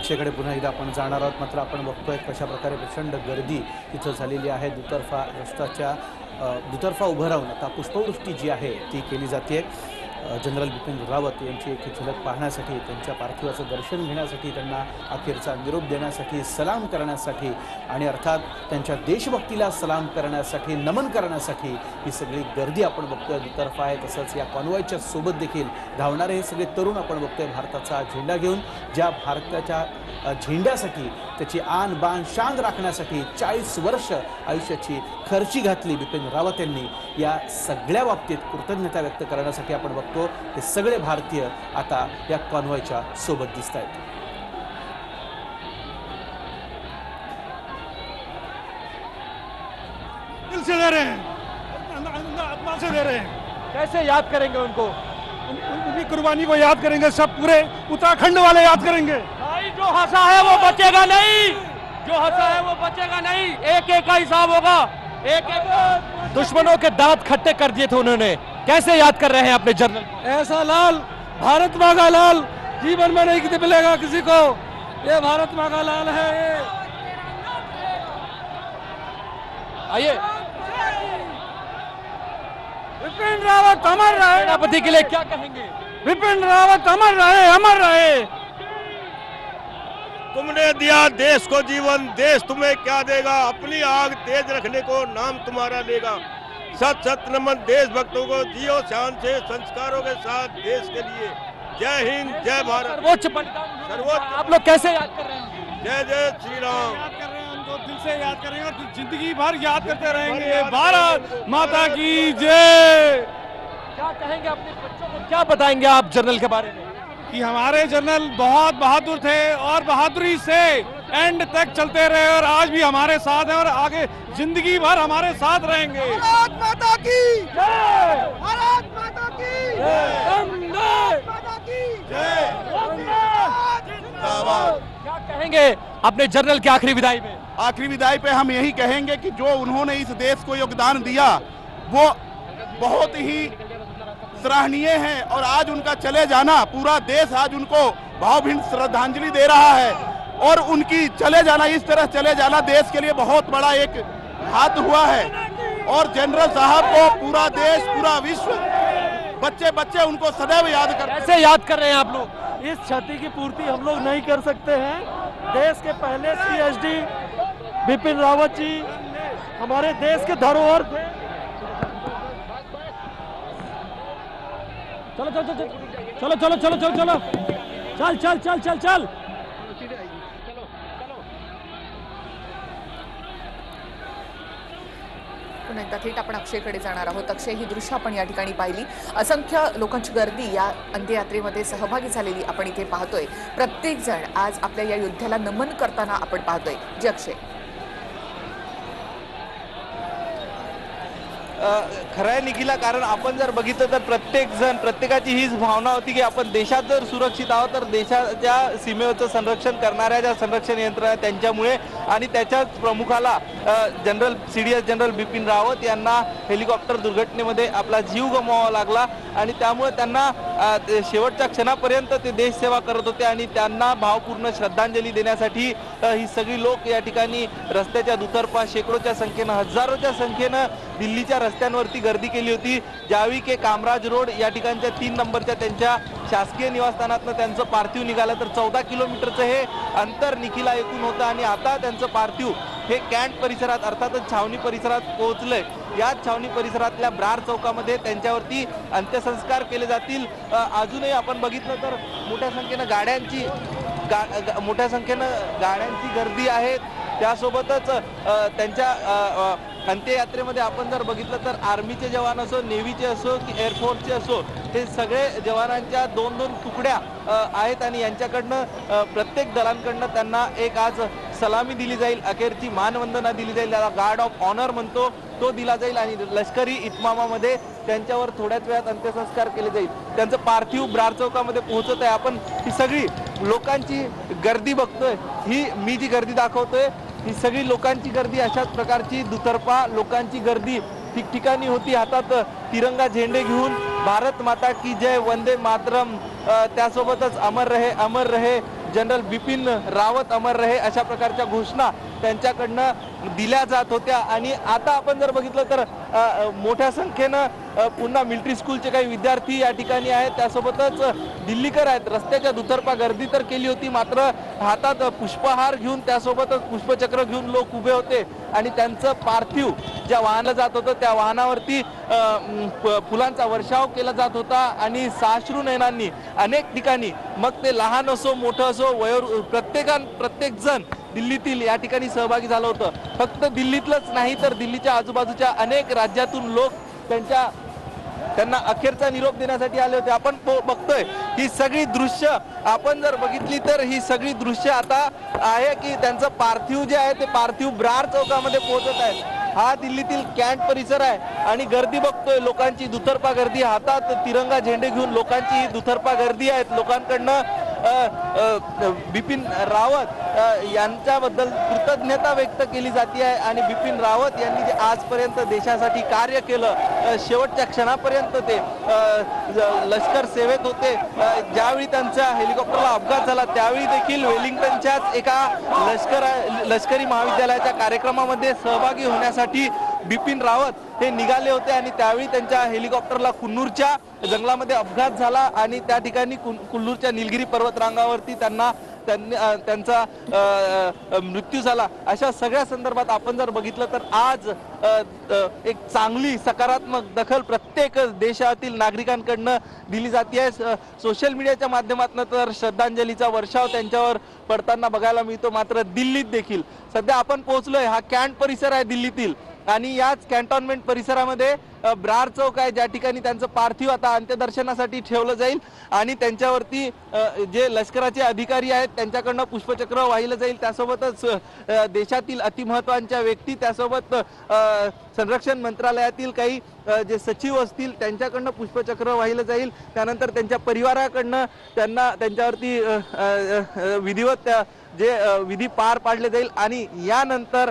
अक्षयकडे पुन्हा एकदा आपण जाणार आहोत. मात्र आपण बघतोय कशा प्रकारे प्रचंड गर्दी इथं झालेली आहे. दुतर्फा उभं राहून आता पुष्पवृष्टी जी आहे ती केली जाते. जनरल बिपिन रावत यांची एक झलक पाहण्यासाठी, त्यांच्या पार्थिवाचं दर्शन घेण्यासाठी, त्यांना अखेरचा निरोप देण्यासाठी, सलाम करण्यासाठी आणि अर्थात त्यांच्या देशभक्तीला सलाम करण्यासाठी, नमन करण्यासाठी ही सगळी गर्दी आपण बघतोय दुतर्फा आहे. तसंच या कॉन्वॉयच्या सोबत देखील धावणारे हे सगळे तरुण आपण बघतोय भारताचा झेंडा घेऊन, ज्या भारताच्या झेंड्यासाठी, त्याची आन बान शान राखण्यासाठी 40 वर्ष आयुष्याची खर्ची घातली बिपिन रावत यांनी. या सगळ्या बाबतीत कृतज्ञता व्यक्त करण्यासाठी आपण बघतो हे सगळे भारतीय आता या कॉन्वॉयच्या सोबत दिसत आहेत. दिल से दे रहे हैं, आत्मा से दे रहे हैं. कैसे याद करेंगे उनको? उनकी कुर्बानी को याद करेंगे. सब पूरे उत्तराखंड वाले याद करेंगे. भाई जो हंसा है वो बचेगा नहीं, जो हंसा है वो बचेगा नहीं. एक एक का हिसाब होगा. एक एक दुश्मनों के दांत खट्टे कर दिए थे उन्होंने. कैसे याद कर रहे हैं अपने जनरल? ऐसा लाल, भारत माँ का लाल जीवन में नहीं मिलेगा किसी को. ये भारत माँ का लाल है. ये आइए. विपिन रावत अमर रहे. सेनापति के लिए क्या कहेंगे? विपिन रावत अमर रहे, अमर रहे. तुमने दिया देश को जीवन, देश तुम्हें क्या देगा. अपनी आग तेज रखने को नाम तुम्हारा लेगा. सत सत नमन देशभक्तों को. जियो शान से संस्कारों के साथ देश के लिए. जय हिंद, जय भारत. सर्वोच्च बलिदान, सर्वोच्च. आप लोग कैसे याद कर रहे हैं? जय जय श्री राम. याद कर रहे हैं, उनको दिल से याद करेंगे और जिंदगी भर याद करते रहेंगे. भारत माता की जय. क्या कहेंगे अपने बच्चों को, क्या बताएंगे आप जनरल के बारे में? कि हमारे जनरल बहुत बहादुर थे और बहादुरी से एंड तक चलते रहे और आज भी हमारे साथ हैं और आगे जिंदगी भर हमारे साथ रहेंगे. भारत माता की जय. भारत माता की जय. भारत माता की जय. क्या कहेंगे अपने जनरल की आखिरी विदाई में? आखिरी विदाई पे हम यही कहेंगे कि जो उन्होंने इस देश को योगदान दिया वो बहुत ही सराहनीय है और आज उनका चले जाना, पूरा देश आज उनको भावभीनी श्रद्धांजलि दे रहा है. और उनकी चले जाना, इस तरह चले जाना देश के लिए बहुत बड़ा एक घात हुआ है. और जनरल साहब को पूरा देश, पूरा विश्व, बच्चे बच्चे उनको सदैव याद करते हैं. कैसे याद कर रहे हैं आप लोग? इस क्षति की पूर्ति हम लोग नहीं कर सकते हैं. देश के पहले CSD बिपिन रावत जी हमारे देश के धरोहर थे. चलो चलो चलो चलो चलो चलो चलो चलो चल चल चल चल चल. पुन्हा एकदा थेट आपण अक्षयकडे जाणार आहोत. अक्षय, ही दृश्य आपण या ठिकाणी पाहिली. असंख्य लोकांची गर्दी या अंत्ययात्रेमध्ये सहभागी झालेली आपण इथे पाहतोय. प्रत्येक जण आज आपल्या या योद्ध्याला नमन करताना आपण पाहतोय. जे अक्षय, खरं आहे निखिला, कारण आपण जर बघितलं तर प्रत्येकाची हीच भावना होती की आपण देशात जर सुरक्षित आहोत तर देशाच्या सीमेवरचं संरक्षण करणाऱ्या ज्या संरक्षण यंत्रणा त्यांच्यामुळे आणि त्याच्याच प्रमुखाला CDS जनरल बिपिन रावत यांना हेलिकॉप्टर दुर्घटनेमध्ये आपला जीव गमवावा लागला आणि त्यामुळे त्यांना शेवटच्या क्षणापर्यंत ते देशसेवा करत होते आणि त्यांना भावपूर्ण श्रद्धांजली देण्यासाठी ही सगळी लोक या ठिकाणी रस्त्याच्या दुतर्फा शेकडोच्या संख्येनं, हजारोच्या संख्येनं दिल्लीच्या रस्त्यांवरती गर्दी केली होती. जावी के कामराज रोड या ठिकाणच्या 3 नंबरच्या त्यांच्या शासकीय निवासस्थानातनं त्यांचं पार्थिव निघालं. तर 14 किलोमीटरचं हे अंतर निखिला एकूण होतं आणि आता त्यांचं पार्थिव हे कॅन्ट परिसरात, अर्थातच छावणी परिसरात पोहोचलंय. याच छावणी परिसरातल्या ब्रार चौकामध्ये त्यांच्यावरती अंत्यसंस्कार केले जातील. अजूनही आपण बघितलं तर मोठ्या संख्येनं गाड्यांची गर्दी आहे. त्यासोबतच त्यांच्या अंत्ययात्रेमध्ये आपण जर बघितलं तर आर्मीचे जवान असो, नेव्हीचे असो की एअरफोर्सचे असो, हे सगळे जवानांच्या 2-2 तुकड्या आहेत आणि यांच्याकडनं प्रत्येक दलांकडनं त्यांना एक आज सलामी दिली जाईल, अखेरची मानवंदना दिली जाईल, त्याला गार्ड ऑफ ऑनर म्हणतो तो दिला जाईल आणि लष्करी इतमामामध्ये त्यांच्यावर थोड्याच वेळात अंत्यसंस्कार केले जाईल. त्यांचं पार्थिव ब्रार चौकामध्ये पोहोचत आहे. आपण ही सगळी लोकांची गर्दी बघतोय, ही मी जी गर्दी दाखवतोय ही सगळी लोकांची गर्दी, अशाच प्रकारची दुतर्फा लोकांची गर्दी ठिकठिकाणी होती. हातात तिरंगा झेंडे घेऊन भारत माता की जय, वंदे मातरम, त्यासोबतच अमर रहे जनरल बिपिन रावत अमर रहे अशा प्रकारच्या घोषणा त्यांच्याकडनं दिल्या जात होत्या। आणि आता आपण जर बघितलं तर मोठ्या संख्येनं पुन्हा मिलिटरी स्कूलचे काही विद्यार्थी या ठिकाणी आहेत, त्यासोबतच दिल्लीकर आहेत। रस्त्याच्या दुतर्फा गर्दी तर केली होती, मात्र हातात पुष्पहार घेऊन त्यासोबतच पुष्पचक्र घेऊन लोक उभे होते आणि त्यांचं पार्थिव ज्या वाहनलं जात होतं त्या वाहनावरती फुलांचा वर्षाव केला जात होता आणि साश्रू नयनांनी अनेक ठिकाणी, मग ते लहान असो मोठं असो प्रत्येक जण दिल्लीतील या ठिकाणी सहभागी झालं होतं। फक्त दिल्लीतलंच नाही तर दिल्लीच्या आजूबाजूच्या अनेक राज्यातून लोक त्यांना अखेरचा निरोप देण्यासाठी आले होते। आपण बघतोय ही सगळी दृश्य आपण जर बघितली तर ही सगळी दृश्य आता आहे की त्यांचं पार्थिव जे आहे ते पार्थिव ब्रार चौकामध्ये पोहोचत आहे। हा दिल्लीतील कॅन्ट परिसर आहे आणि गर्दी बघतोय लोकांची, दुतर्फा गर्दी, हातात तिरंगा झेंडे घेऊन लोकांची दुतर्फा गर्दी आहेत। लोकांकडनं बिपिन रावत यांच्याबद्दल कृतज्ञता व्यक्त केली जाते आहे आणि बिपिन रावत यांनी जे आजपर्यंत देशासाठी कार्य केलं, शेवटच्या क्षणापर्यंत ते लष्कर सेवेत होते। ज्यावेळी त्यांच्या हेलिकॉप्टरला अपघात झाला त्यावेळी देखील वेलिंग्टनच्याच एका लष्करी महाविद्यालयाच्या कार्यक्रमामध्ये सहभागी होण्यासाठी बिपिन रावत हे निघाले होते आणि त्यावेळी त्यांच्या हेलिकॉप्टरला कुन्नूरच्या जंगलामध्ये अपघात झाला आणि त्या ठिकाणी कुन्नूरच्या निलगिरी पर्वतरांगावरती त्यांचा मृत्यू झाला। अशा सगळ्या संदर्भात आपण जर बघितलं तर आज एक चांगली सकारात्मक दखल प्रत्येक देशातील नागरिकांकडनं दिली जाते आहे। सोशल मीडियाच्या माध्यमातून तर श्रद्धांजलीचा वर्षाव त्यांच्यावर पडताना बघायला मिळतो, मात्र दिल्लीत देखील सध्या आपण पोहोचलोय। हा कॅन्ट परिसर आहे दिल्लीतील आणि याच कॅन्टोन्मेंट परिसरामध्ये ब्रार चौक आहे, ज्या ठिकाणी त्यांचं पार्थिव आता अंत्यदर्शनासाठी ठेवलं जाईल आणि त्यांच्यावरती जे लष्कराचे अधिकारी आहेत त्यांच्याकडनं पुष्पचक्र वाहिलं जाईल। त्यासोबतच देशातील अतिमहत्वाच्या व्यक्ती, त्यासोबत संरक्षण मंत्रालयातील काही जे सचिव असतील त्यांच्याकडनं पुष्पचक्र वाहिलं जाईल। त्यानंतर त्यांच्या परिवाराकडनं त्यांच्यावरती विधिवत जे विधी पार पाडले जाईल आणि यानंतर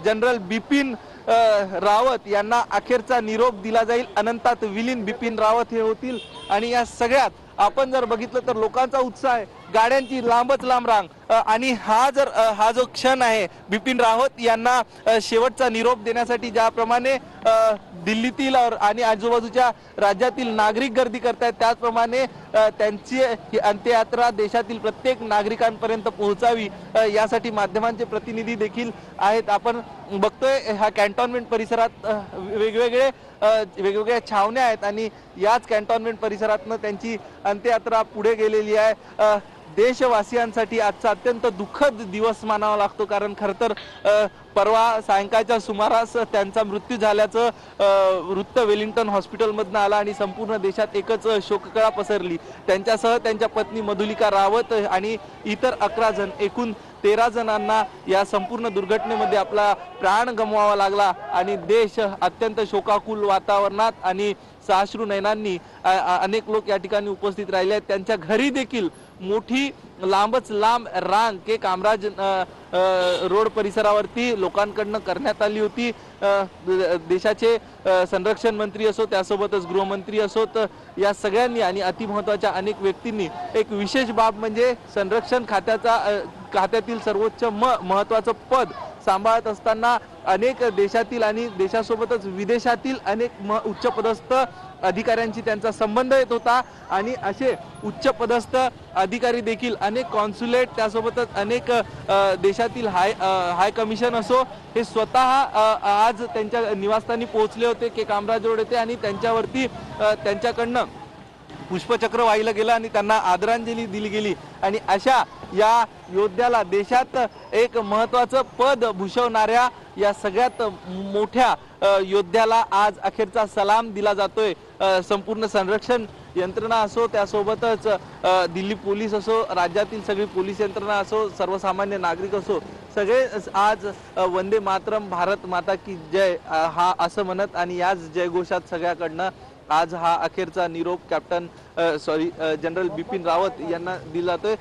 जनरल बिपिन रावत यांना अखेरचा निरोप दिला जाईल। अनंतात विलीन बिपिन रावत हे होतील आणि या सगळ्यात आपण जर बघितलं तर लोकांचा उत्साह आहे, गाड्यांची लांबच लांब रांग आणि हा जो क्षण आहे बिपिन रावत यांना शेवटचा निरोप देण्यासाठी ज्याप्रमाणे दिल्लीतील आणि आजूबाजूच्या राज्यातील नागरिक गर्दी करतायत त्याचप्रमाणे त्यांची ही अंत्ययात्रा देशातील प्रत्येक नागरिकांपर्यंत पोहोचावी यासाठी माध्यमांचे प्रतिनिधी देखील आहेत। आपण बघतोय ह्या कॅन्टोन्मेंट परिसरात वेगवेगळ्या छावण्या आहेत आणि याच कॅन्टोन्मेंट परिसरातनं त्यांची अंत्ययात्रा पुढे गेलेली आहे। देशवासियांसाठी आजचा अत्यंत दुःखद दिवस मानावा लागतो, कारण खरं तर परवा सायंकाळच्या सुमारास त्यांचा मृत्यू झाल्याचं वृत्त वेलिंग्टन हॉस्पिटलमधनं आलं आणि संपूर्ण देशात एकच शोककळा पसरली। त्यांच्यासह त्यांच्या पत्नी मधुलिका रावत आणि इतर 11 जण, एकूण 13 जणांना या संपूर्ण दुर्घटनेमध्ये आपला प्राण गमवावा लागला आणि देश अत्यंत शोकाकुल वातावरणात आणि साश्रू नयनांनी अनेक लोक या ठिकाणी उपस्थित राहिले आहेत। त्यांच्या घरी देखील मोठी लांबच लांब रांग के कामराज रोड परिसरावरती लोकांकडनं करण्यात आली होती। देशाचे संरक्षण मंत्री असो, त्यासोबतच गृहमंत्री असोत, या सगळ्यांनी आणि अतिमहत्वाच्या अनेक व्यक्तींनी एक विशेष बाब म्हणजे संरक्षण खात्यातील सर्वोच्च महत्वाचं पद सांभाळत असताना अनेक देशातील आणि देशासोबतच विदेशातील अनेक उच्चपदस्थ अधिकाऱ्यांशी त्यांचा संबंध येत होता आणि असे उच्चपदस्थ अधिकारी देखील अनेक कॉन्सुलेट, त्यासोबतच अनेक देशातील हाय कमिशन असो, हे स्वतः आज त्यांच्या निवासस्थानी पोहोचले होते के कामराज रोड येथे आणि त्यांच्यावरती त्यांच्याकडनं पुष्पचक्र वाहिलं गेलं आणि त्यांना आदरांजली दिली गेली आणि अशा या योद्ध्याला, देशात एक महत्वाचं पद भूषवणाऱ्या या सगळ्यात मोठ्या योद्ध्याला आज अखेरचा सलाम दिला जातोय। संपूर्ण संरक्षण यंत्रणा असो, त्यासोबतच दिल्ली पोलीस असो, राज्यातील सगळी पोलीस यंत्रणा असो, सर्वसामान्य नागरिक असो, सगळे आज वंदे मातरम, भारत माता की जय हा असं म्हणत आणि याच जयघोषात सगळ्याकडनं आज हा अखेरचा निरोप जनरल बिपिन रावत यांना दिला जातोय।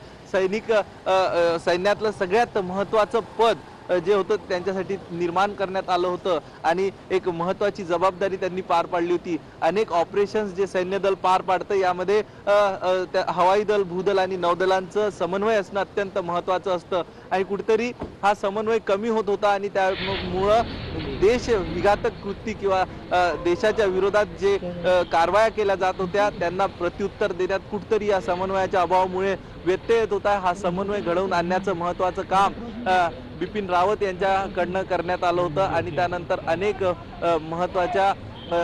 सैन्यातलं सगळ्यात महत्वाचं पद जे होतं त्यांच्यासाठी निर्माण करण्यात आलं होतं आणि एक महत्त्वाची जबाबदारी त्यांनी पार पाडली होती। अनेक ऑपरेशन्स जे सैन्य दल पार पाडतं यामध्ये हवाई दल, भूदल आणि नौदलांचं समन्वय असणं अत्यंत महत्त्वाचं असतं आणि कुठेतरी हा समन्वय कमी होत होता आणि त्यामुळं देश विघातक कृती किंवा देशाच्या विरोधात जे कारवाया केल्या जात होत्या त्यांना प्रत्युत्तर देण्यात कुठेतरी या समन्वयाच्या अभावामुळे व्यत्यय येत होता। हा समन्वय घडवून आणण्याचं महत्त्वाचं काम बिपिन रावत यांच्याकडनं करण्यात आलं होतं आणि त्यानंतर अनेक महत्त्वाच्या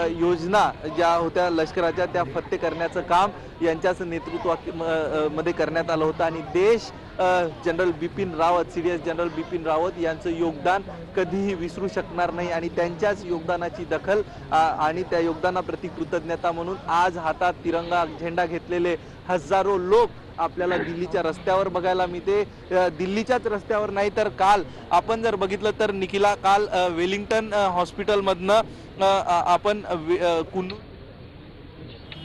योजना ज्या होत्या लष्कराच्या त्या फत्ते करण्याचं काम यांच्याच नेतृत्वामध्ये करण्यात आलं होतं आणि देश general Bipin Rawat, CDS general Bipin Rawat यांचं योगदान कधीही विसरू शकणार नाही आणि त्यांच्याच योगदानाची दखल आणि त्या योगदानाप्रती कृतज्ञता म्हणून आज हातात तिरंगा झेंडा घेतलेले हजारो लोक आपल्याला दिल्लीच्या रस्त्यावर बघायला मिळते। दिल्लीच्याच रस्त्यावर नाही तर काल आपण जर बघितलं तर निखिला, काल वेलिंग्टन हॉस्पिटलमधनं आपण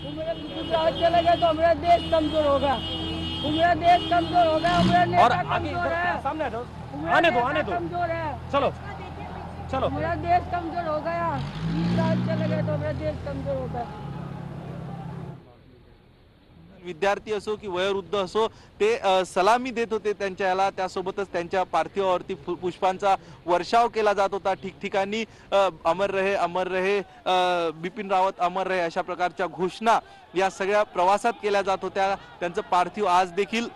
चला गया तो हमारा देश कमजोर होगा, हमारा देश कमजोर होगा, हमारा नेता कमजोर है, सामने आने दो कमजोर है, चलो चलो हमारा देश कमजोर हो गया। चला गया तो हमारा देश कमजोर होगा। विद्यार्थी असो की वयोवृद्ध असो ते सलामी देत होते त्यांच्या याला, त्यासोबतच त्यांच्या पार्थिवावरती पुष्पांचा वर्षाव केला जात होता। ठिकठिकाणी अमर रहे बिपिन रावत अमर रहे अशा प्रकारच्या घोषणा या सगळ्या प्रवासात केल्या जात होत्या। त्यांचं पार्थिव आज देखील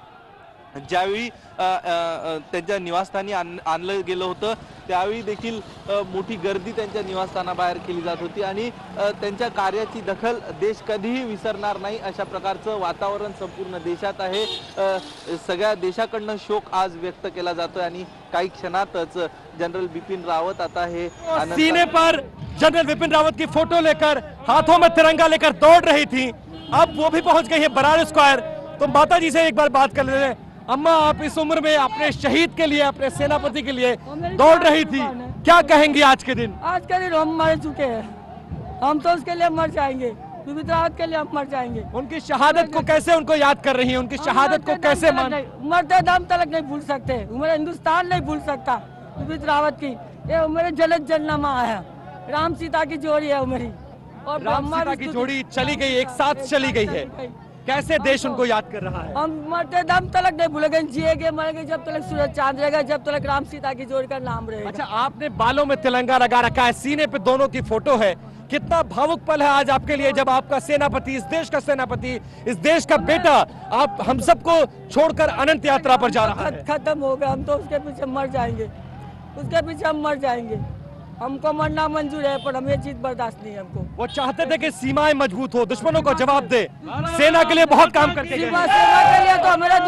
ज्यावेळी त्यांच्या निवासस्थानी आणलं गेलं होतं त्यावेळी देखील मोठी गर्दी त्यांच्या निवासस्थानाबाहेर केली जात होती आणि त्यांच्या कार्याची दखल देश कधीही विसरणार नाही अशा प्रकारचं वातावरण संपूर्ण देशात आहे। सगळ्या देशाकडनं शोक आज व्यक्त केला जातोय आणि काही क्षणातच जनरल बिपिन रावत आता हे सीने पर जनरल बिपिन रावत की फोटो लेकर हाथों में तिरंगा लेकर दौड़ रही थी। अब वो भी पहुंच गई है बराड़ स्क्वायर। तो माता जी से एक बार बात कर लेते हैं। अम्मा, आप इस उम्र में अपने शहीद के लिए, अपने सेनापति के लिए दौड़ रही थी, क्या कहेंगी आज के दिन? आज के दिन हम मर चुके हैं, हम तो उसके लिए मर जाएंगे, बिपिन रावत के लिए हम मर जाएंगे। उनकी शहादत को कैसे उनको याद कर रही हैं? उनकी शहादत को कैसे मरते दम तक नहीं भूल सकते, हमारा हिंदुस्तान नहीं भूल सकता बिपिन रावत की। ये मेरे जलद जन्नमा है, राम सीता की जोड़ी है मेरी, और राम सीता की जोड़ी चली गई, एक साथ चली गई है। कैसे देश उनको याद कर रहा है? हम मरते दम तक नहीं भूलेंगे, जिएंगे मरेंगे जब तक सूरज चांद रहेगा, जब तक राम सीता की जोड़ी का नाम रहेगा। अच्छा, आपने बालों में तिरंगा लगा रखा है, सीने पे दोनों की फोटो है। कितना भावुक पल है आज आपके लिए जब आपका सेनापति, इस देश का सेनापति, इस देश का बेटा आप हम सबको छोड़कर अनंत यात्रा पर जा रहा है। खत्म हो गया, हम तो उसके पीछे मर जाएंगे, उसके पीछे हम मर जाएंगे। हमको मरना मंजूर है पर हमें चीज बर्दाश्त नहीं है हमको। वो चाहते थे कि सीमाएं मजबूत हो, दुश्मनों को जवाब दे, सेना के लिए बहुत काम करके गए। सेना के लिए तो हमारा